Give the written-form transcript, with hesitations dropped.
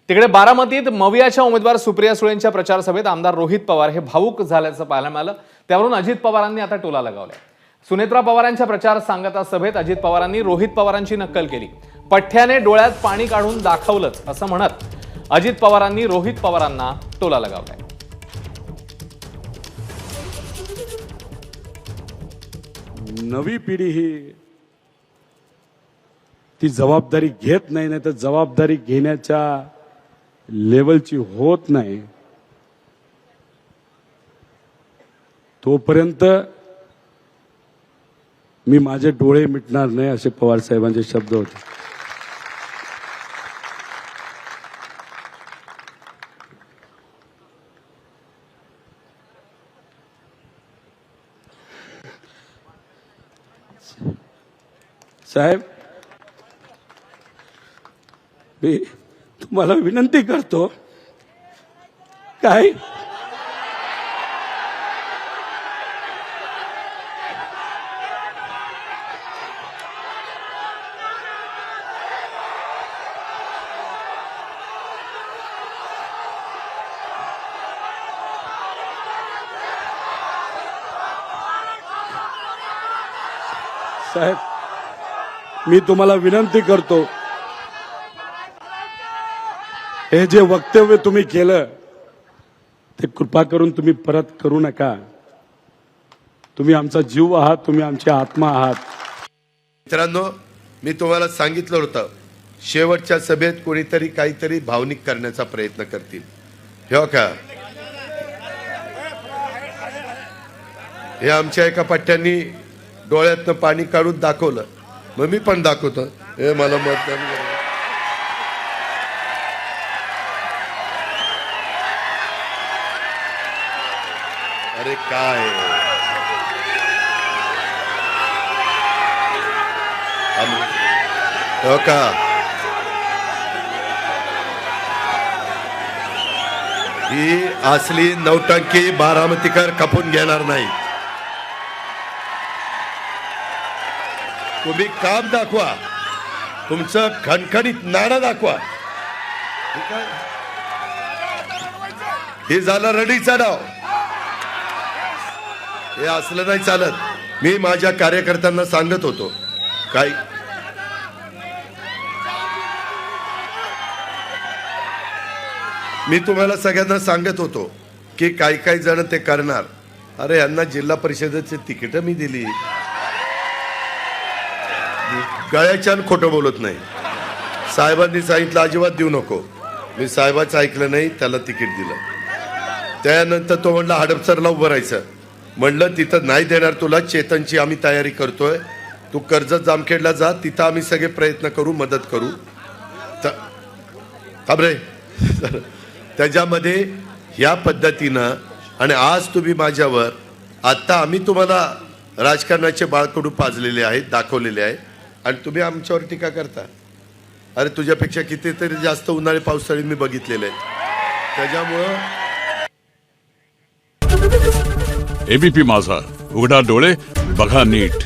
तिकडे बारामतीत मवियाच्या उमेदवार सुप्रिया सुळेंच्या प्रचार सभेत आमदार रोहित पवार हे भावुक झाल्याचं पाहायला मिळालं। त्यावरून अजित पवारांनी आता टोला लगावलाय। सुनेत्रा पवारांच्या प्रचार सांगता सभेत अजित पवारांनी रोहित पवारांची नक्कल केली। पठ्ठ्याने डोळ्यात पाणी काढून दाखवलंच असं म्हणत अजित पवारांनी रोहित पवारांना टोला लगावलाय। नवी पिढी ही ती जबाबदारी घेत नाही, तर जबाबदारी घेण्याच्या लेवलची होत नाही, तोपर्यंत मी माझे डोळे मिटणार नाही, असे पवार साहेबांचे शब्द होते। साहेब, मी तुम्हाला विनंती करतो, काय साहेब, मी तुम्हाला विनंती करतो, हे जे वक्तव्य तुम्ही केलं ते कृपा करून तुम्ही परत करू नका। तुम्ही आमचा जीव आहात, तुम्ही आमची आत्मा आहात। मित्रांनो, मी तुम्हाला सांगितलं होतं, शेवटच्या सभेत कोणीतरी काहीतरी भावनिक करण्याचा प्रयत्न करतील। हो का? हे आमच्या एका पठ्ठ्यांनी डोळ्यातनं पाणी काढून दाखवलं, मग मी पण दाखवतो, हे मला मतदान करा। अरे काय हो का? ही असली नौटंकी बारामतीकर खपून घेणार नाही। तुम्ही काम दाखवा, तुमचं खणखणीत नाणं दाखवा। हे झालं रडीचा डाव, हे असलं नाही चालत। मी माझ्या कार्यकर्त्यांना सांगत होतो, काय मी तुम्हाला सगळ्यांना सांगत होतो की काही जण ते करणार। अरे यांना जिल्हा परिषदेची तिकीट मी दिली, गळ्याच्यान खोटं बोलत नाही। साहेबांनी सांगितलं अजिबात देऊ नको, मी साहेबाचं ऐकलं नाही, त्याला तिकीट दिलं। त्यानंतर तो म्हणला हडपसरला उभं राहायचं, म्हणलं तिथं नाही देणार तुला, चेतनची आम्ही तयारी करतोय, तू कर्जत जामखेडला जा, तिथं आम्ही सगळे प्रयत्न करू, मदत करू। थांबरे त्याच्यामध्ये ह्या पद्धतीनं, आणि आज तुम्ही माझ्यावर, आता आम्ही तुम्हाला राजकारणाचे बाळकडू पाजलेले आहेत, दाखवलेले आहे, आणि तुम्ही आमच्यावर टीका करता। अरे तुझ्यापेक्षा कितीतरी जास्त उन्हाळी पावसाळी मी बघितलेले आहेत, त्याच्यामुळं एबीपी माझा, उघडा डोळे बघा नीट।